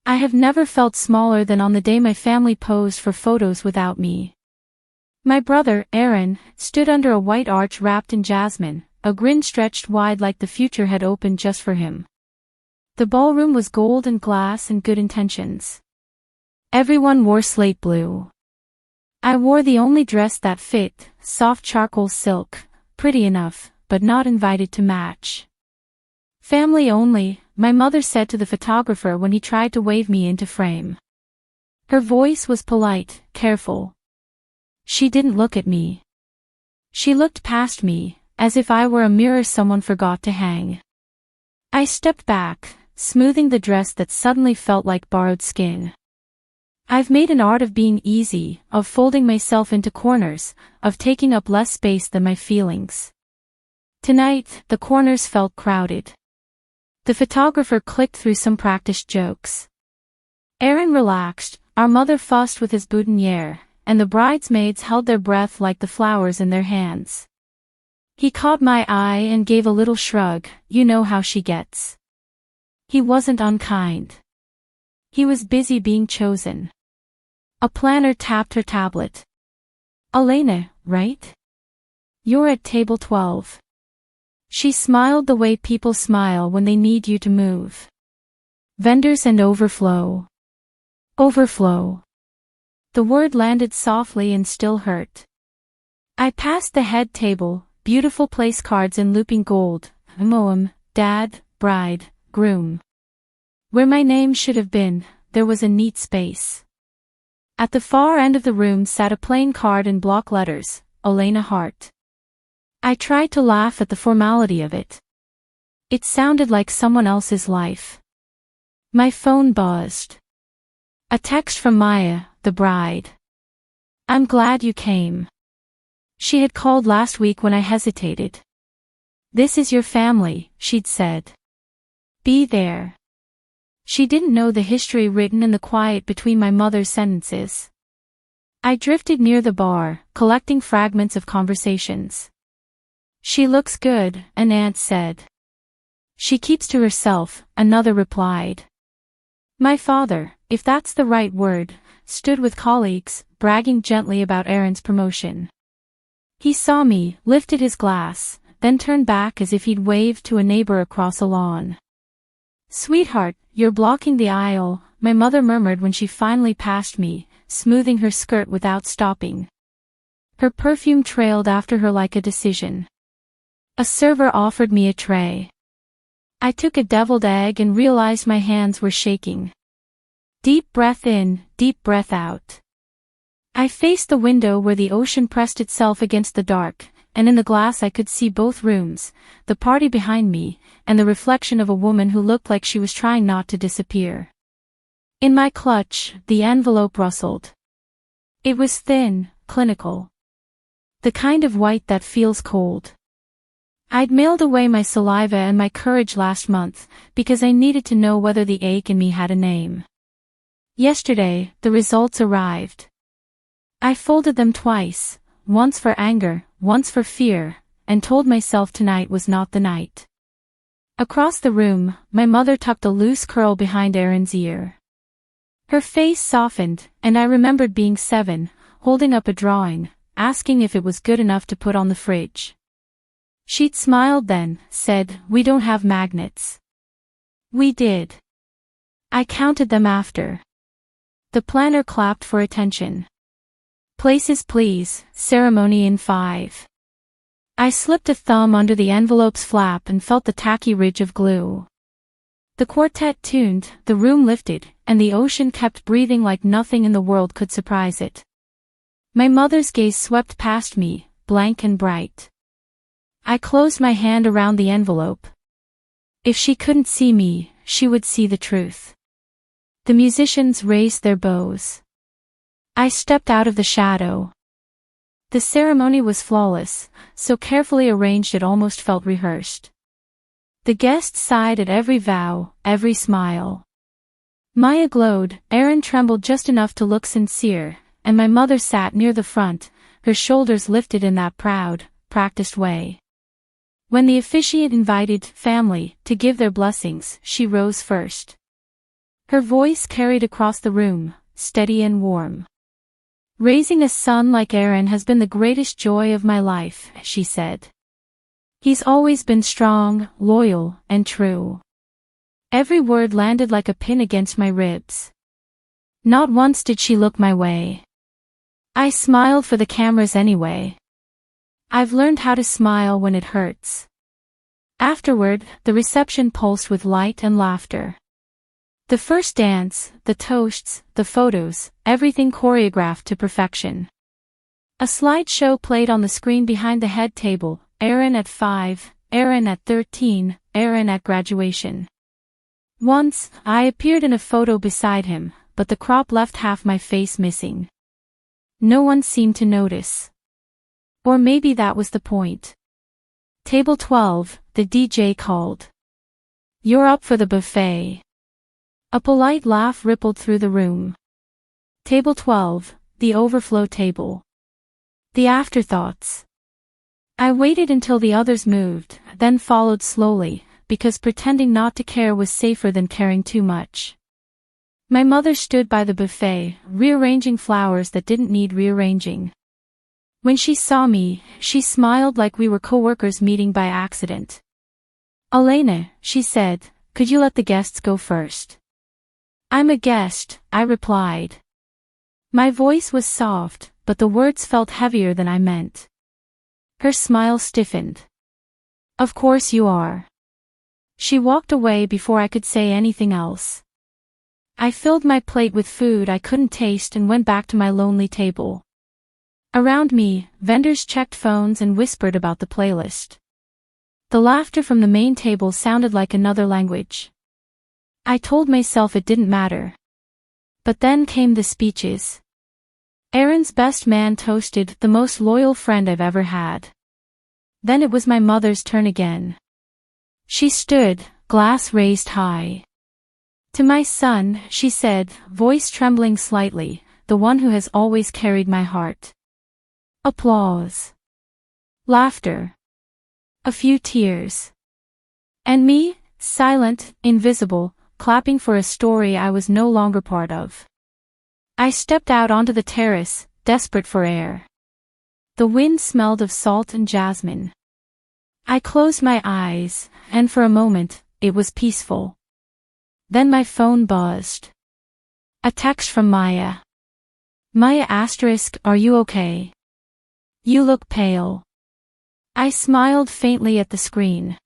I have never felt smaller than on the day my family posed for photos without me. My brother, Aaron, stood under a white arch wrapped in jasmine, a grin stretched wide like the future had opened just for him. The ballroom was gold and glass and good intentions. Everyone wore slate blue. I wore the only dress that fit, soft charcoal silk, pretty enough, but not invited to match. Family only, my mother said to the photographer when he tried to wave me into frame. Her voice was polite, careful. She didn't look at me. She looked past me, as if I were a mirror someone forgot to hang. I stepped back, smoothing the dress that suddenly felt like borrowed skin. I've made an art of being easy, of folding myself into corners, of taking up less space than my feelings. Tonight, the corners felt crowded. The photographer clicked through some practiced jokes. Aaron relaxed, our mother fussed with his boutonniere, and the bridesmaids held their breath like the flowers in their hands. He caught my eye and gave a little shrug, you know how she gets. He wasn't unkind. He was busy being chosen. A planner tapped her tablet. Elena, right? You're at table 12. She smiled the way people smile when they need you to move. Vendors and overflow. Overflow. The word landed softly and still hurt. I passed the head table, beautiful place cards in looping gold, Moam, dad, bride, groom. Where my name should have been, there was a neat space. At the far end of the room sat a plain card in block letters, Elena Hart. I tried to laugh at the formality of it. It sounded like someone else's life. My phone buzzed. A text from Maya, the bride. I'm glad you came. She had called last week when I hesitated. This is your family, she'd said. Be there. She didn't know the history written in the quiet between my mother's sentences. I drifted near the bar, collecting fragments of conversations. She looks good, an aunt said. She keeps to herself, another replied. My father, if that's the right word, stood with colleagues, bragging gently about Aaron's promotion. He saw me, lifted his glass, then turned back as if he'd waved to a neighbor across a lawn. Sweetheart, you're blocking the aisle, my mother murmured when she finally passed me, smoothing her skirt without stopping. Her perfume trailed after her like a decision. A server offered me a tray. I took a deviled egg and realized my hands were shaking. Deep breath in, deep breath out. I faced the window where the ocean pressed itself against the dark, and in the glass I could see both rooms, the party behind me, and the reflection of a woman who looked like she was trying not to disappear. In my clutch, the envelope rustled. It was thin, clinical. The kind of white that feels cold. I'd mailed away my saliva and my courage last month, because I needed to know whether the ache in me had a name. Yesterday, the results arrived. I folded them twice, once for anger, once for fear, and told myself tonight was not the night. Across the room, my mother tucked a loose curl behind Aaron's ear. Her face softened, and I remembered being 7, holding up a drawing, asking if it was good enough to put on the fridge. She'd smiled then, said, we don't have magnets. We did. I counted them after. The planner clapped for attention. Places please, ceremony in 5. I slipped a thumb under the envelope's flap and felt the tacky ridge of glue. The quartet tuned, the room lifted, and the ocean kept breathing like nothing in the world could surprise it. My mother's gaze swept past me, blank and bright. I closed my hand around the envelope. If she couldn't see me, she would see the truth. The musicians raised their bows. I stepped out of the shadow. The ceremony was flawless, so carefully arranged it almost felt rehearsed. The guests sighed at every vow, every smile. Maya glowed, Aaron trembled just enough to look sincere, and my mother sat near the front, her shoulders lifted in that proud, practiced way. When the officiant invited family to give their blessings, she rose first. Her voice carried across the room, steady and warm. "Raising a son like Aaron has been the greatest joy of my life," she said. "He's always been strong, loyal, and true." Every word landed like a pin against my ribs. Not once did she look my way. I smiled for the cameras anyway. I've learned how to smile when it hurts. Afterward, the reception pulsed with light and laughter. The first dance, the toasts, the photos, everything choreographed to perfection. A slideshow played on the screen behind the head table: Aaron at 5, Aaron at 13, Aaron at graduation. Once, I appeared in a photo beside him, but the crop left half my face missing. No one seemed to notice. Or maybe that was the point. Table 12, the DJ called. "You're up for the buffet." A polite laugh rippled through the room. Table 12, the overflow table. The afterthoughts. I waited until the others moved, then followed slowly, because pretending not to care was safer than caring too much. My mother stood by the buffet, rearranging flowers that didn't need rearranging. When she saw me, she smiled like we were co-workers meeting by accident. "Elena," she said, "could you let the guests go first?" "I'm a guest," I replied. My voice was soft, but the words felt heavier than I meant. Her smile stiffened. "Of course you are." She walked away before I could say anything else. I filled my plate with food I couldn't taste and went back to my lonely table. Around me, vendors checked phones and whispered about the playlist. The laughter from the main table sounded like another language. I told myself it didn't matter. But then came the speeches. Aaron's best man toasted, "The most loyal friend I've ever had." Then it was my mother's turn again. She stood, glass raised high. "To my son," she said, voice trembling slightly, "the one who has always carried my heart." Applause. Laughter. A few tears. And me, silent, invisible, clapping for a story I was no longer part of. I stepped out onto the terrace, desperate for air. The wind smelled of salt and jasmine. I closed my eyes, and for a moment, it was peaceful. Then my phone buzzed. A text from Maya. "Maya asterisk, are you okay? You look pale." I smiled faintly at the screen.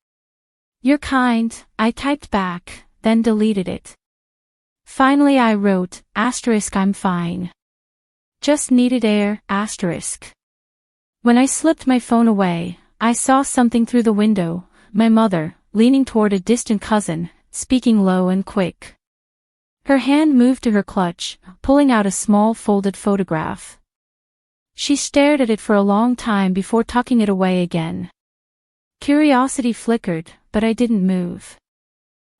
"You're kind," I typed back, then deleted it. Finally I wrote, asterisk, "I'm fine. Just needed air, asterisk." When I slipped my phone away, I saw something through the window, my mother, leaning toward a distant cousin, speaking low and quick. Her hand moved to her clutch, pulling out a small folded photograph. She stared at it for a long time before tucking it away again. Curiosity flickered, but I didn't move.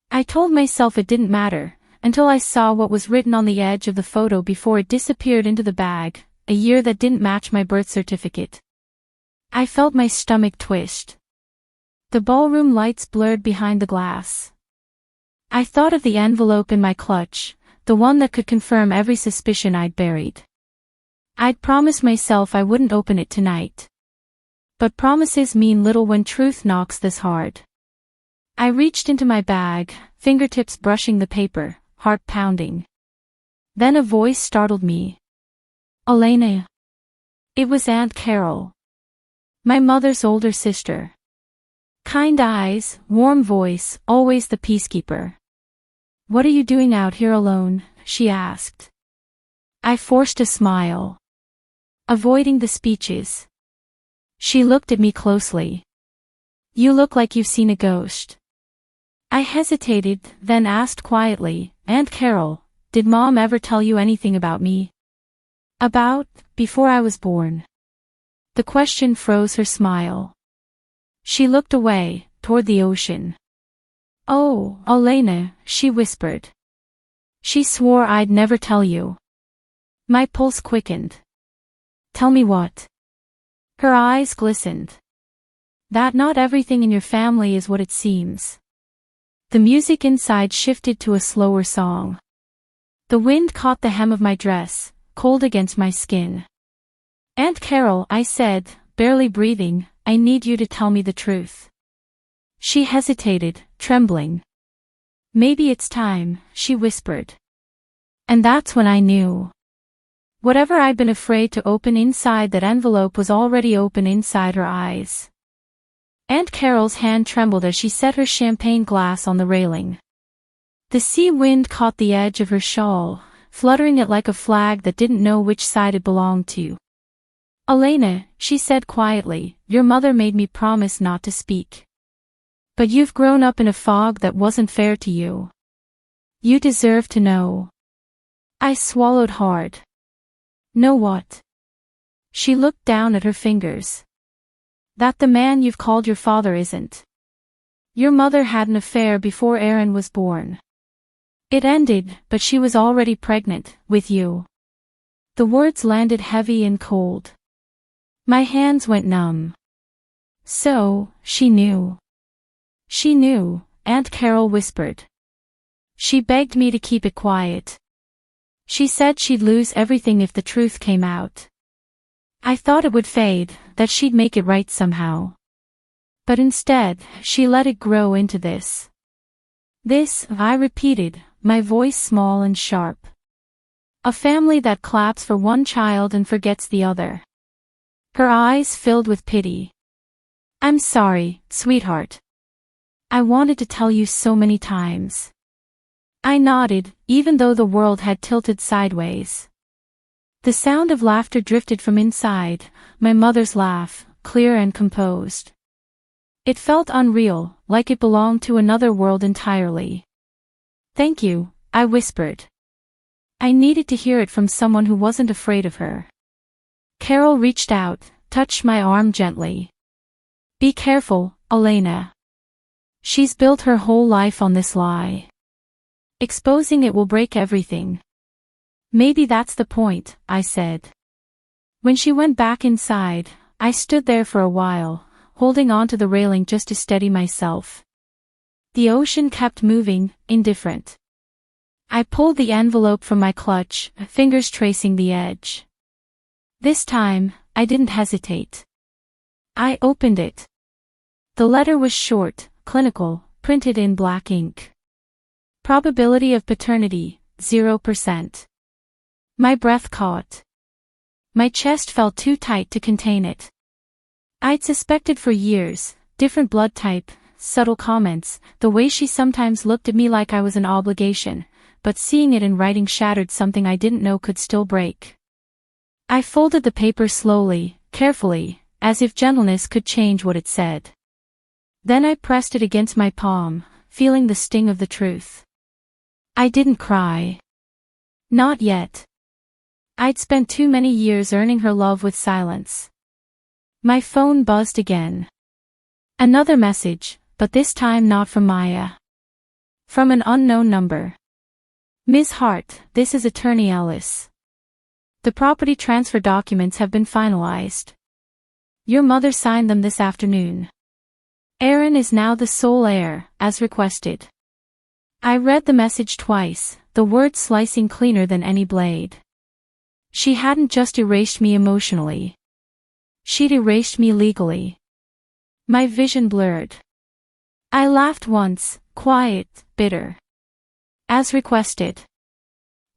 I told myself it didn't matter, until I saw what was written on the edge of the photo before it disappeared into the bag: a year that didn't match my birth certificate. I felt my stomach twist. The ballroom lights blurred behind the glass. I thought of the envelope in my clutch, the one that could confirm every suspicion I'd buried. I'd promised myself I wouldn't open it tonight. But promises mean little when truth knocks this hard. I reached into my bag, fingertips brushing the paper, heart pounding. Then a voice startled me. "Elena." It was Aunt Carol. My mother's older sister. Kind eyes, warm voice, always the peacekeeper. "What are you doing out here alone?" she asked. I forced a smile. Avoiding the speeches. She looked at me closely. "You look like you've seen a ghost." I hesitated, then asked quietly, "Aunt Carol, did Mom ever tell you anything about me? Before I was born?" The question froze her smile. She looked away, toward the ocean. "Oh, Elena," she whispered. "She swore I'd never tell you." My pulse quickened. "Tell me what?" Her eyes glistened. "That not everything in your family is what it seems." The music inside shifted to a slower song. The wind caught the hem of my dress, cold against my skin. "Aunt Carol," I said, barely breathing, "I need you to tell me the truth." She hesitated, trembling. "Maybe it's time," she whispered. And that's when I knew. Whatever I'd been afraid to open inside that envelope was already open inside her eyes. Aunt Carol's hand trembled as she set her champagne glass on the railing. The sea wind caught the edge of her shawl, fluttering it like a flag that didn't know which side it belonged to. "Elena," she said quietly, "your mother made me promise not to speak. But you've grown up in a fog that wasn't fair to you. You deserve to know." I swallowed hard. "Know what?" She looked down at her fingers. "That the man you've called your father isn't. Your mother had an affair before Aaron was born. It ended, but she was already pregnant, with you." The words landed heavy and cold. My hands went numb. So, she knew. She knew, Aunt Carol whispered. She begged me to keep it quiet. She said she'd lose everything if the truth came out. I thought it would fade, that she'd make it right somehow. But instead, she let it grow into this. "This," I repeated, my voice small and sharp. "A family that claps for one child and forgets the other." Her eyes filled with pity. "I'm sorry, sweetheart. I wanted to tell you so many times." I nodded, even though the world had tilted sideways. The sound of laughter drifted from inside, my mother's laugh, clear and composed. It felt unreal, like it belonged to another world entirely. "Thank you," I whispered. I needed to hear it from someone who wasn't afraid of her. Carol reached out, touched my arm gently. "Be careful, Elena. She's built her whole life on this lie. Exposing it will break everything." "Maybe that's the point," I said. When she went back inside, I stood there for a while, holding onto the railing just to steady myself. The ocean kept moving, indifferent. I pulled the envelope from my clutch, fingers tracing the edge. This time, I didn't hesitate. I opened it. The letter was short, clinical, printed in black ink. Probability of paternity, 0%. My breath caught. My chest felt too tight to contain it. I'd suspected for years, different blood type, subtle comments, the way she sometimes looked at me like I was an obligation, but seeing it in writing shattered something I didn't know could still break. I folded the paper slowly, carefully, as if gentleness could change what it said. Then I pressed it against my palm, feeling the sting of the truth. I didn't cry. Not yet. I'd spent too many years earning her love with silence. My phone buzzed again. Another message, but this time not from Maya. From an unknown number. "Ms. Hart, this is Attorney Ellis. The property transfer documents have been finalized. Your mother signed them this afternoon. Aaron is now the sole heir, as requested." I read the message twice, the words slicing cleaner than any blade. She hadn't just erased me emotionally. She'd erased me legally. My vision blurred. I laughed once, quiet, bitter. "As requested."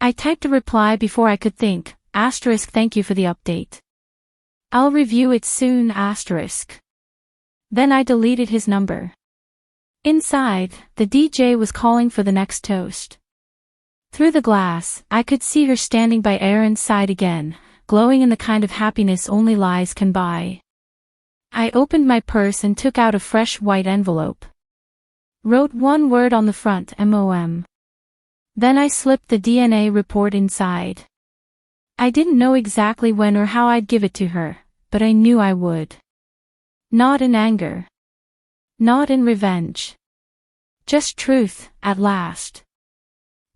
I typed a reply before I could think, "Thank you for the update. I'll review it soon, *." Then I deleted his number. Inside, the DJ was calling for the next toast. Through the glass, I could see her standing by Aaron's side again, glowing in the kind of happiness only lies can buy. I opened my purse and took out a fresh white envelope. Wrote one word on the front, MOM. Then I slipped the DNA report inside. I didn't know exactly when or how I'd give it to her, but I knew I would. Not in anger. Not in revenge. Just truth, at last.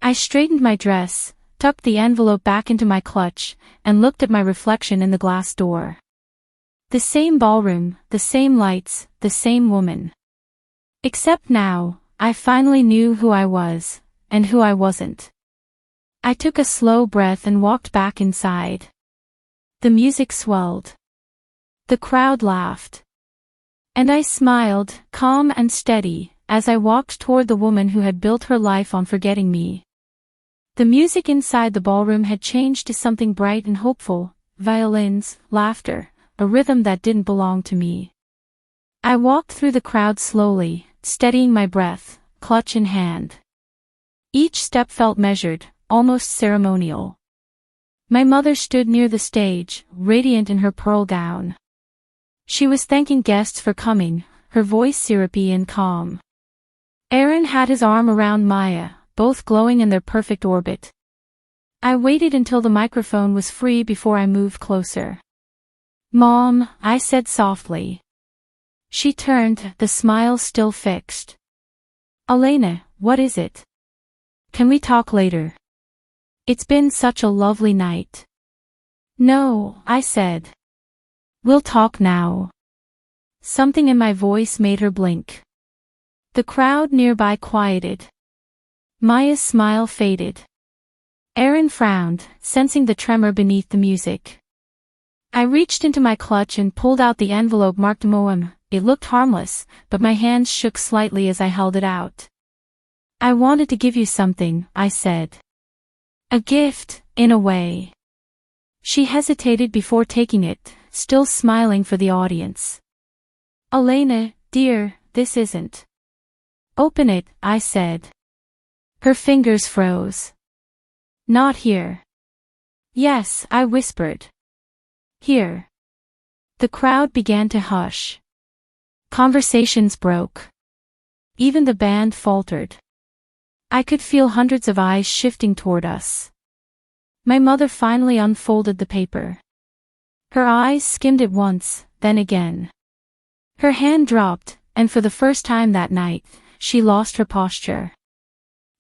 I straightened my dress, tucked the envelope back into my clutch, and looked at my reflection in the glass door. The same ballroom, the same lights, the same woman. Except now, I finally knew who I was, and who I wasn't. I took a slow breath and walked back inside. The music swelled. The crowd laughed. And I smiled, calm and steady, as I walked toward the woman who had built her life on forgetting me. The music inside the ballroom had changed to something bright and hopeful, violins, laughter, a rhythm that didn't belong to me. I walked through the crowd slowly, steadying my breath, clutch in hand. Each step felt measured, almost ceremonial. My mother stood near the stage, radiant in her pearl gown. She was thanking guests for coming, her voice syrupy and calm. Aaron had his arm around Maya, both glowing in their perfect orbit. I waited until the microphone was free before I moved closer. "Mom," I said softly. She turned, the smile still fixed. "Elena, what is it? Can we talk later? It's been such a lovely night." "No," I said. "We'll talk now." Something in my voice made her blink. The crowd nearby quieted. Maya's smile faded. Aaron frowned, sensing the tremor beneath the music. I reached into my clutch and pulled out the envelope marked Moem. It looked harmless, but my hands shook slightly as I held it out. "I wanted to give you something," I said. "A gift, in a way." She hesitated before taking it, still smiling for the audience. "Elena, dear, this isn't." "Open it," I said. Her fingers froze. "Not here." "Yes," I whispered. "Here." The crowd began to hush. Conversations broke. Even the band faltered. I could feel hundreds of eyes shifting toward us. My mother finally unfolded the paper. Her eyes skimmed it once, then again. Her hand dropped, and for the first time that night, she lost her posture.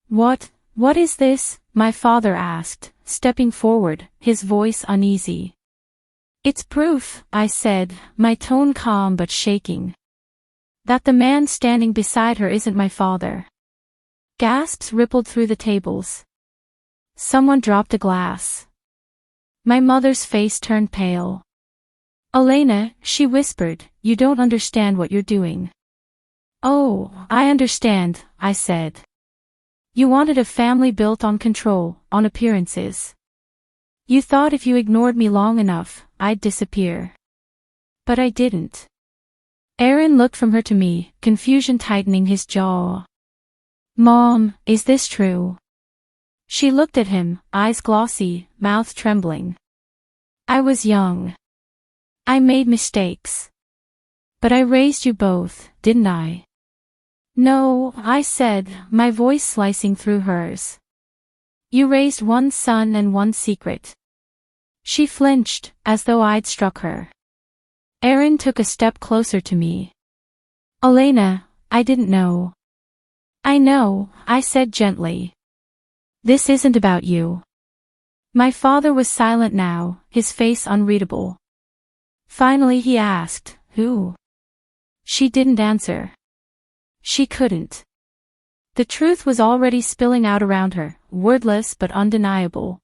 What is this?" my father asked, stepping forward, his voice uneasy. "It's proof," I said, my tone calm but shaking. "That the man standing beside her isn't my father." Gasps rippled through the tables. Someone dropped a glass. My mother's face turned pale. "Elena," she whispered, "you don't understand what you're doing." "Oh, I understand," I said. "You wanted a family built on control, on appearances. You thought if you ignored me long enough, I'd disappear. But I didn't." Aaron looked from her to me, confusion tightening his jaw. "Mom, is this true?" She looked at him, eyes glossy, mouth trembling. "I was young. I made mistakes. But I raised you both, didn't I?" "No," I said, my voice slicing through hers. "You raised one son and one secret." She flinched, as though I'd struck her. Aaron took a step closer to me. "Elena, I didn't know." "I know," I said gently. "This isn't about you." My father was silent now, his face unreadable. Finally he asked, "Who?" She didn't answer. She couldn't. The truth was already spilling out around her, wordless but undeniable.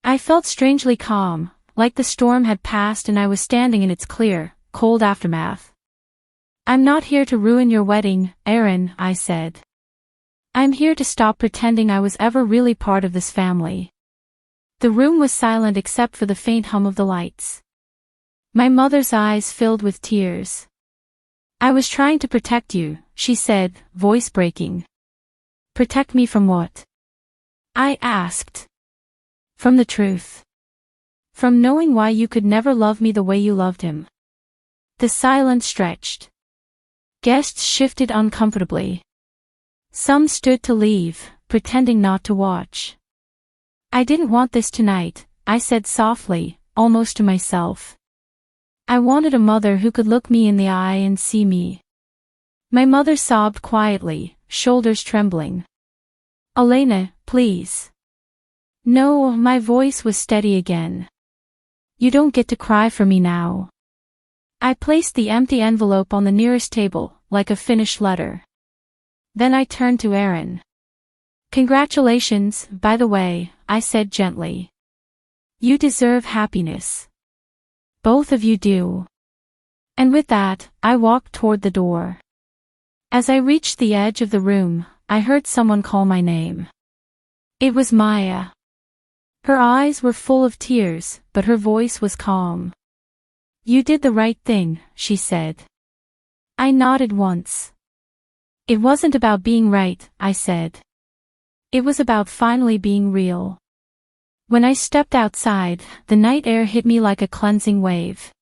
I felt strangely calm, like the storm had passed and I was standing in its clear, cold aftermath. "I'm not here to ruin your wedding, Aaron," I said. "I'm here to stop pretending I was ever really part of this family." The room was silent except for the faint hum of the lights. My mother's eyes filled with tears. "I was trying to protect you," she said, voice breaking. "Protect me from what?" I asked. "From the truth. From knowing why you could never love me the way you loved him." The silence stretched. Guests shifted uncomfortably. Some stood to leave, pretending not to watch. "I didn't want this tonight," I said softly, almost to myself. I wanted a mother who could look me in the eye and see me. My mother sobbed quietly, shoulders trembling. "Elena, please." "No," my voice was steady again. "You don't get to cry for me now." I placed the empty envelope on the nearest table, like a finished letter. Then I turned to Aaron. "Congratulations, by the way," I said gently. You deserve happiness. Both of you do. And with that, I walked toward the door. As I reached the edge of the room, I heard someone call my name. It was Maya. Her eyes were full of tears, but her voice was calm. You did the right thing, she said. I nodded once. It wasn't about being right, I said. It was about finally being real. When I stepped outside, the night air hit me like a cleansing wave.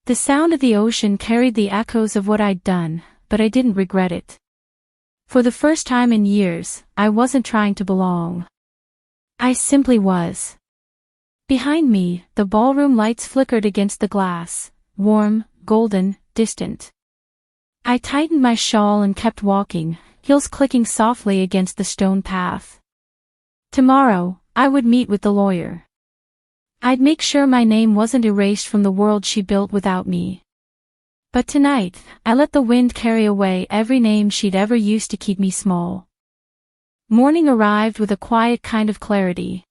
The sound of the ocean carried the echoes of what I'd done, but I didn't regret it. For the first time in years, I wasn't trying to belong. I simply was. Behind me, the ballroom lights flickered against the glass, warm, golden, distant. I tightened my shawl and kept walking, heels clicking softly against the stone path. Tomorrow, I would meet with the lawyer. I'd make sure my name wasn't erased from the world she built without me. But tonight, I let the wind carry away every name she'd ever used to keep me small. Morning arrived with a quiet kind of clarity.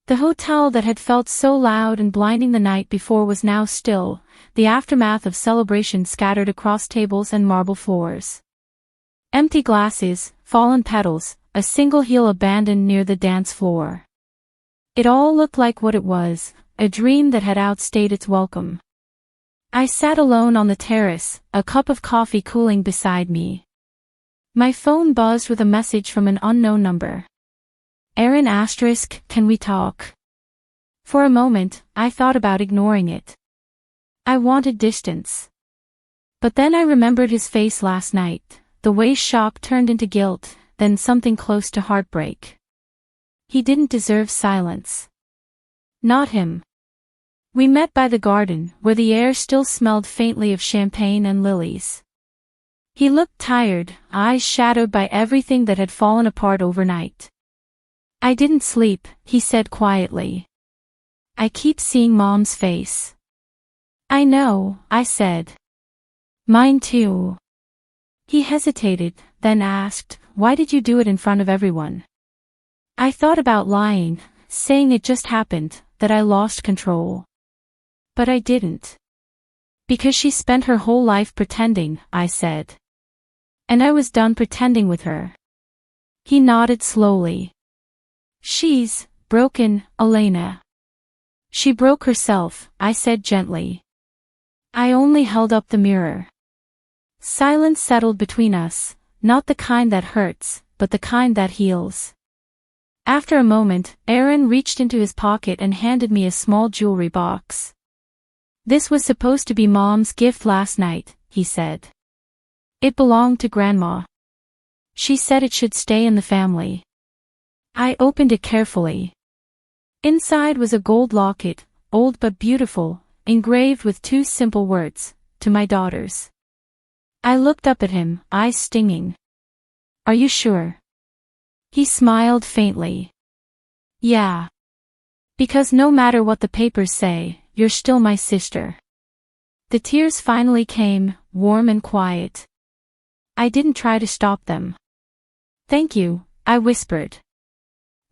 The hotel that had felt so loud and blinding the night before was now still, the aftermath of celebration scattered across tables and marble floors. Empty glasses, fallen petals, a single heel abandoned near the dance floor. It all looked like what it was, a dream that had outstayed its welcome. I sat alone on the terrace, a cup of coffee cooling beside me. My phone buzzed with a message from an unknown number. Aaron *, can we talk? For a moment, I thought about ignoring it. I wanted distance. But then I remembered his face last night, the way shock turned into guilt, then something close to heartbreak. He didn't deserve silence. Not him. We met by the garden, where the air still smelled faintly of champagne and lilies. He looked tired, eyes shadowed by everything that had fallen apart overnight. I didn't sleep, he said quietly. I keep seeing Mom's face. I know, I said. Mine too. He hesitated, then asked, why did you do it in front of everyone? I thought about lying, saying it just happened, that I lost control. But I didn't. Because she spent her whole life pretending, I said. And I was done pretending with her. He nodded slowly. She's broken, Elena. She broke herself, I said gently. I only held up the mirror. Silence settled between us, not the kind that hurts, but the kind that heals. After a moment, Aaron reached into his pocket and handed me a small jewelry box. This was supposed to be Mom's gift last night, he said. It belonged to Grandma. She said it should stay in the family. I opened it carefully. Inside was a gold locket, old but beautiful, engraved with two simple words, to my daughters. I looked up at him, eyes stinging. Are you sure? He smiled faintly. Yeah. Because no matter what the papers say, you're still my sister. The tears finally came, warm and quiet. I didn't try to stop them. Thank you, I whispered.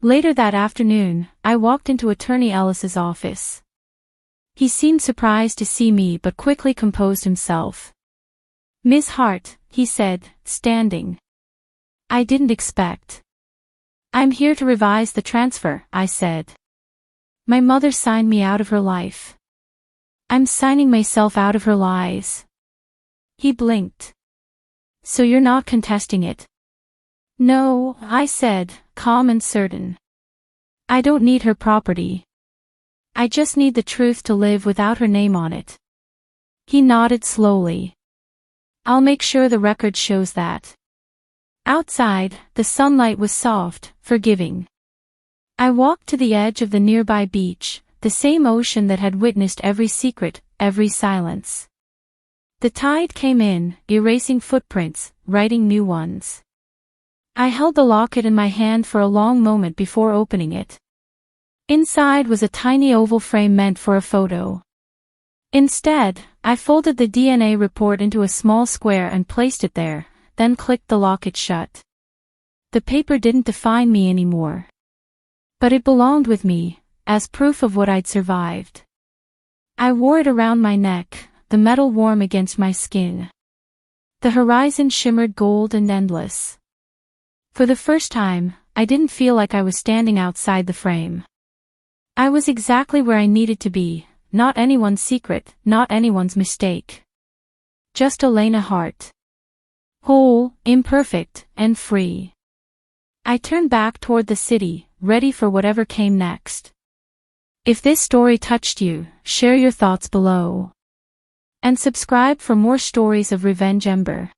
Later that afternoon, I walked into Attorney Ellis's office. He seemed surprised to see me but quickly composed himself. Miss Hart, he said, standing. I didn't expect. I'm here to revise the transfer, I said. My mother signed me out of her life. I'm signing myself out of her lies. He blinked. So you're not contesting it? No, I said, calm and certain. I don't need her property. I just need the truth to live without her name on it. He nodded slowly. I'll make sure the record shows that. Outside, the sunlight was soft, forgiving. I walked to the edge of the nearby beach, the same ocean that had witnessed every secret, every silence. The tide came in, erasing footprints, writing new ones. I held the locket in my hand for a long moment before opening it. Inside was a tiny oval frame meant for a photo. Instead, I folded the DNA report into a small square and placed it there, then clicked the locket shut. The paper didn't define me anymore. But it belonged with me, as proof of what I'd survived. I wore it around my neck, the metal warm against my skin. The horizon shimmered gold and endless. For the first time, I didn't feel like I was standing outside the frame. I was exactly where I needed to be, not anyone's secret, not anyone's mistake. Just Elena Hart. Whole, imperfect, and free. I turned back toward the city, ready for whatever came next. If this story touched you, share your thoughts below. And subscribe for more stories of Revenge Ember.